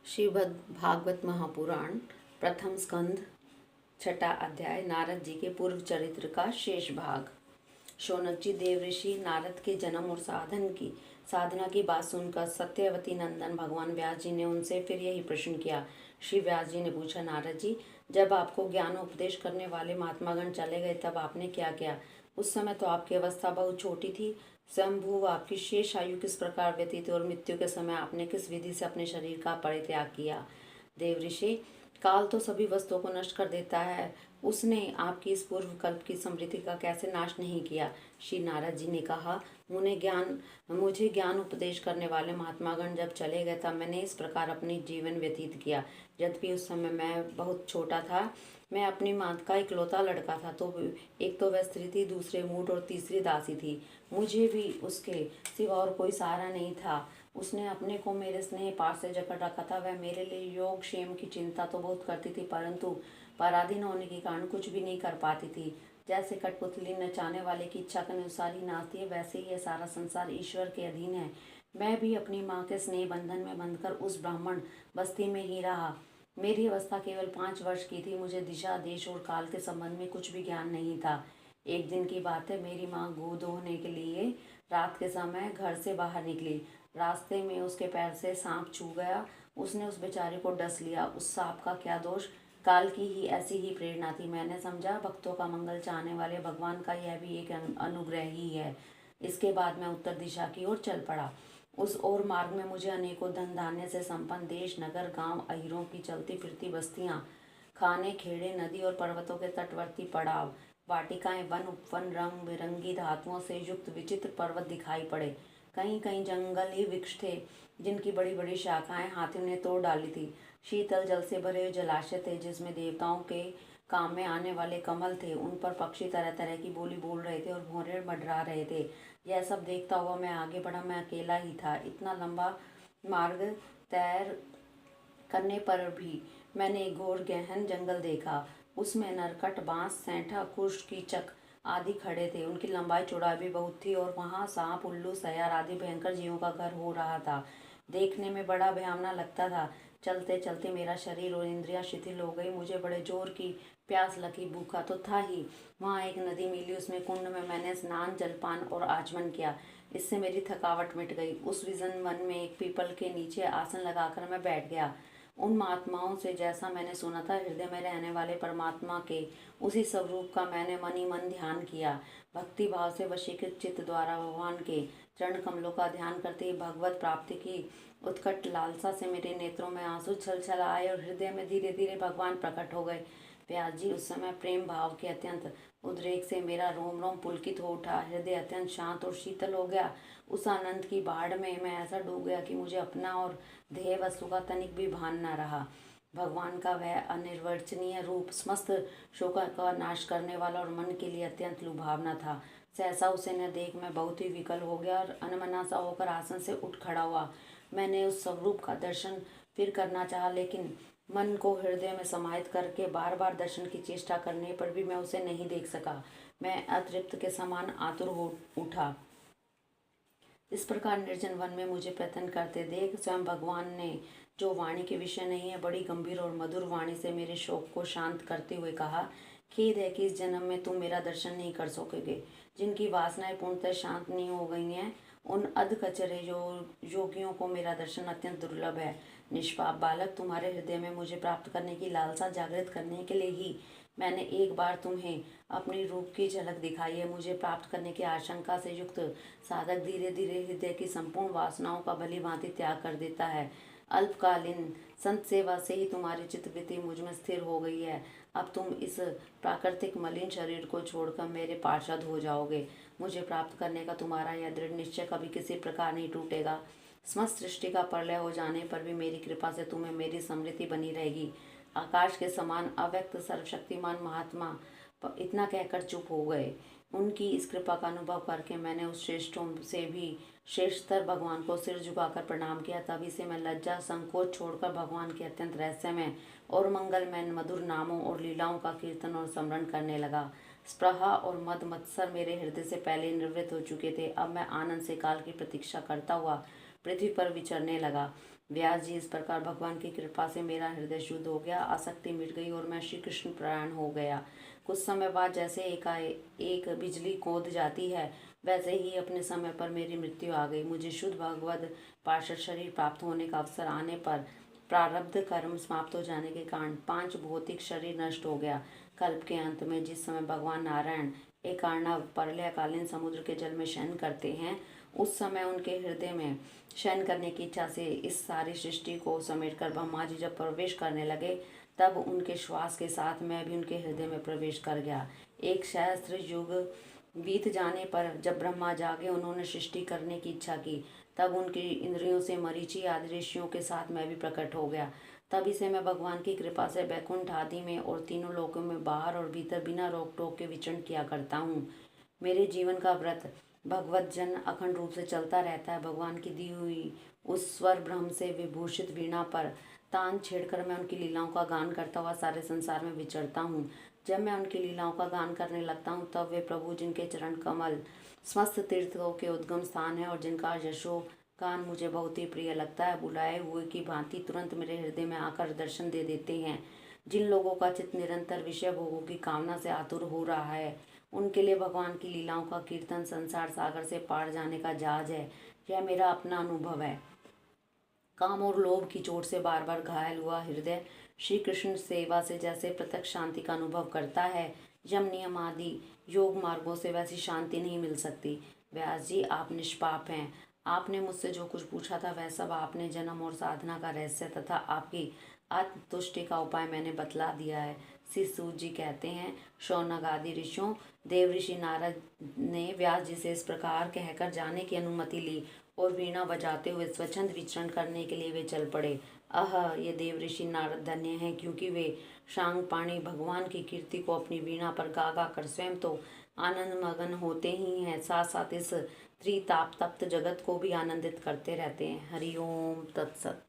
श्रीमद् भागवत महापुराण प्रथम स्कंध छठा अध्याय नारद जी के पूर्व चरित्र का शेष भाग। शौनक जी देव ऋषि नारद के जन्म और साधना की बात सुनकर सत्यवती नंदन भगवान व्यास जी ने उनसे फिर यही प्रश्न किया। श्री व्यास जी ने पूछा, नारद जी, जब आपको ज्ञान उपदेश करने वाले महात्मागण चले गए तब आपने क्या किया? उस समय तो आपकी अवस्था बहुत छोटी थी। स्वयंभू आपकी शेष आयु किस प्रकार व्यतीत और मृत्यु के समय आपने किस विधि से अपने शरीर का परित्याग किया? देव ऋषि, काल तो सभी वस्तुओं को नष्ट कर देता है, उसने आपकी इस पूर्व कल्प की समृद्धि का कैसे नाश नहीं किया? श्री नारद जी ने कहा, मुझे ज्ञान उपदेश करने वाले महात्मागण जब चले गए तब मैंने इस प्रकार अपनी जीवन व्यतीत किया। यद्यपि उस समय मैं बहुत छोटा था, मैं अपनी माँ का इकलौता लड़का था, तो एक तो वह स्त्री थी, दूसरे मूठ और तीसरी दासी थी। मुझे भी उसके सिवा और कोई सहारा नहीं था। उसने अपने को मेरे स्नेह पास से जकड़ रखा था। वह मेरे लिए योग क्षेम की चिंता तो बहुत करती थी, परंतु पराधीन होने के कारण कुछ भी नहीं कर पाती थी। जैसे कठपुतली नचाने वाले की इच्छा के अनुसार ही नाचती है, वैसे ही यह सारा संसार ईश्वर के अधीन है। मैं भी अपनी माँ के स्नेह बंधन में बंधकर उस ब्राह्मण बस्ती में ही रहा। मेरी अवस्था केवल 5 वर्ष की थी। मुझे दिशा, देश और काल के संबंध में कुछ भी ज्ञान नहीं था। एक दिन की बात है, मेरी माँ गोद धोने के लिए रात के समय घर से बाहर निकली। रास्ते में उसके पैर से सांप छू गया। उसने उस बेचारे को डस लिया। उस सांप का क्या दोष? काल की ही ऐसी ही प्रेरणा थी। मैंने समझा, भक्तों का मंगल चाहने वाले भगवान का यह भी एक अनुग्रह ही है। इसके बाद मैं उत्तर दिशा की ओर चल पड़ा। उस ओर मार्ग में मुझे अनेकों धन धान्य से संपन्न देश, नगर, गांव, अहीरों की चलती फिरती बस्तियां, खाने, खेड़े, नदी और पर्वतों के तटवर्ती पड़ाव, वाटिकाएं, वन उपवन, रंग बिरंगी धातुओं से युक्त विचित्र पर्वत दिखाई पड़े। कहीं कहीं जंगल ही वृक्ष थे जिनकी बड़ी बड़ी शाखाएं हाथियों ने तोड़ डाली थी। शीतल जल से भरे हुए जलाशय थे जिसमें देवताओं के काम में आने वाले कमल थे। उन पर पक्षी तरह तरह की बोली बोल रहे थे और भौरे मंडरा रहे थे। यह सब देखता हुआ मैं आगे बढ़ा। मैं अकेला ही था। इतना लंबा मार्ग तय करने पर भी मैंने एक घोर गहन जंगल देखा। उसमें नरकट, बांस, सेंठा, कुश, कीचक आदि खड़े थे। उनकी लंबाई चौड़ाई भी बहुत थी और वहां सांप, उल्लू, सयार आदि भयंकर जीवों का घर हो रहा था। देखने में बड़ा भयावना लगता था। चलते चलते मेरा शरीर और इंद्रियां शिथिल हो गई। मुझे बड़े जोर की प्यास लगी। भूखा तो था ही। वहां एक नदी मिली। उसमें कुंड में मैंने स्नान, जलपान और आचमन किया। इससे मेरी थकावट मिट गई। उस विजन वन में एक पीपल के नीचे आसन लगाकर मैं बैठ गया। उन महात्माओं से जैसा मैंने सुना था, हृदय में रहने वाले परमात्मा के उसी स्वरूप का मैंने मन ही मन ध्यान किया। भक्ति भाव से वशीकृत चित्त द्वारा भगवान के चरण कमलों का ध्यान करते ही भगवत प्राप्ति की उत्कट लालसा से मेरे नेत्रों में आंसू छल छल आए और हृदय में धीरे धीरे भगवान प्रकट हो गए। व्यास जी, उस समय प्रेम भाव के अत्यंत उद्रेक से मेरा रोम रोम पुलकित हो उठा। हृदय अत्यंत शांत और शीतल हो गया। उस आनंद की बाढ़ में मैं ऐसा डूब गया कि मुझे अपना और ध्येय वस्तु का तनिक भी भान न रहा। भगवान का वह अनिर्वचनीय रूप समस्त शोक का नाश करने वाला और मन के लिए अत्यंत लुभावना था। सहसा उसे न देख मैं बहुत ही विकल हो गया और अनमना सा होकर आसन से उठ खड़ा हुआ। मैंने उस स्वरूप का दर्शन फिर करना चाहा, लेकिन मन को हृदय में समाहित करके बार बार दर्शन की चेष्टा करने पर भी मैं उसे नहीं देख सका। मैं अतृप्त के समान आतुर हो उठा। इस प्रकार निर्जन वन में मुझे प्रयत्न करते देख स्वयं भगवान ने, जो वाणी के विषय नहीं है, बड़ी गंभीर और मधुर वाणी से मेरे शोक को शांत करते हुए कहा, खेद है कि इस जन्म में तुम मेरा दर्शन नहीं कर सकोगे। जिनकी वासनाएं पूर्णतः शांत नहीं हो गई हैं, उन अधकचरे योगियों को मेरा दर्शन अत्यंत दुर्लभ है। निष्पाप बालक, तुम्हारे हृदय में मुझे प्राप्त करने की लालसा जागृत करने के लिए ही मैंने एक बार तुम्हें अपनी रूप की झलक दिखाई है। मुझे प्राप्त करने की आशंका से युक्त साधक धीरे धीरे हृदय की संपूर्ण वासनाओं का भली भांति त्याग कर देता है। अल्पकालीन संत सेवा से ही तुम्हारी चित्तवृत्ति मुझ में स्थिर हो गई है। अब तुम इस प्राकृतिक मलिन शरीर को छोड़कर मेरे पार्षद हो जाओगे। मुझे प्राप्त करने का तुम्हारा यह दृढ़ निश्चय कभी किसी प्रकार नहीं टूटेगा। समस्त सृष्टि का प्रलय हो जाने पर भी मेरी कृपा से तुम्हें मेरी समृद्धि बनी रहेगी। आकाश के समान अव्यक्त सर्वशक्तिमान महात्मा इतना कहकर चुप हो गए। उनकी इस कृपा का अनुभव करके मैंने उस श्रेष्ठों से भी श्रेष्ठतर भगवान को सिर झुकाकर प्रणाम किया। तभी से मैं लज्जा संकोच छोड़कर भगवान के अत्यंत रहस्यमय और मंगलमय मधुर नामों और लीलाओं का कीर्तन और स्मरण करने लगा। स्पृहा और मद मत्सर मेरे हृदय से पहले निवृत्त हो चुके थे। अब मैं आनंद से काल की प्रतीक्षा करता हुआ पृथ्वी पर विचरने लगा। व्यास जी, इस प्रकार भगवान की कृपा से मेरा हृदय शुद्ध हो गया, आसक्ति मिट गई और मैं श्री कृष्ण परायण हो गया। कुछ समय बाद जैसे एक बिजली कूद जाती है, वैसे ही अपने समय पर मेरी मृत्यु आ गई। मुझे शुद्ध भगवद पार्षद शरीर प्राप्त होने का अवसर आने पर प्रारब्ध कर्म समाप्त हो जाने के कारण 5 भौतिक शरीर नष्ट हो गया। कल्प के अंत में जिस समय भगवान नारायण एक अर्णव प्रलयकालीन समुद्र के जल में शयन करते हैं, उस समय उनके हृदय में शयन करने की इच्छा से इस सारी सृष्टि को समेटकर ब्रह्मा जी जब प्रवेश करने लगे, तब उनके श्वास के साथ मैं भी उनके हृदय में प्रवेश कर गया। एक सहस्त्र युग बीत जाने पर जब ब्रह्मा जागे, उन्होंने सृष्टि करने की इच्छा की, तब उनकी इंद्रियों से मरीचि आदि ऋषियों के साथ मैं भी प्रकट हो गया। तभी से मैं भगवान की कृपा से बैकुंठ आदि में और तीनों लोकों में बाहर और भीतर बिना रोक टोक के विचरण किया करता हूँ। मेरे जीवन का व्रत भगवत जन अखंड रूप से चलता रहता है। भगवान की दी हुई उस स्वर ब्रह्म से विभूषित वीणा पर तान छेड़कर मैं उनकी लीलाओं का गान करता हुआ सारे संसार में विचरता हूँ। जब मैं उनकी लीलाओं का गान करने लगता हूँ, तब वे प्रभु जिनके चरण कमल समस्त तीर्थों के उद्गम स्थान है और जिनका यशो गान मुझे बहुत ही प्रिय लगता है, बुलाए हुए की भांति तुरंत मेरे हृदय में आकर दर्शन दे देते हैं। जिन लोगों का चित्त निरंतर विषय भोगों की कामना से आतुर हो रहा है, उनके लिए भगवान की लीलाओं का कीर्तन संसार सागर से पार जाने का जहाज है। यह मेरा अपना अनुभव है। काम और लोभ की चोट से बार बार घायल हुआ हृदय श्री कृष्ण सेवा से जैसे प्रत्यक्ष शांति का अनुभव करता है, यम नियम आदि योग मार्गों से वैसी शांति नहीं मिल सकती। व्यास जी, आप निष्पाप हैं। आपने मुझसे जो कुछ पूछा था वह सब आपने जन्म और साधना का रहस्य तथा आपकी आत्मतुष्टि का उपाय मैंने बतला दिया है। श्री सूत जी कहते हैं, शौनक आदि ऋषियों, देव ऋषि नारद ने व्यास जी से इस प्रकार कहकर जाने की अनुमति ली और वीणा बजाते हुए स्वच्छंद विचरण करने के लिए वे चल पड़े। ये देव ऋषि नारद धन्य हैं, क्योंकि वे शांग पाणी भगवान की कीर्ति को अपनी वीणा पर गा गा कर स्वयं तो आनंद मगन होते ही हैं, साथ साथ इस त्रिताप तप्त जगत को भी आनंदित करते रहते हैं। हरि ओम तत्सत।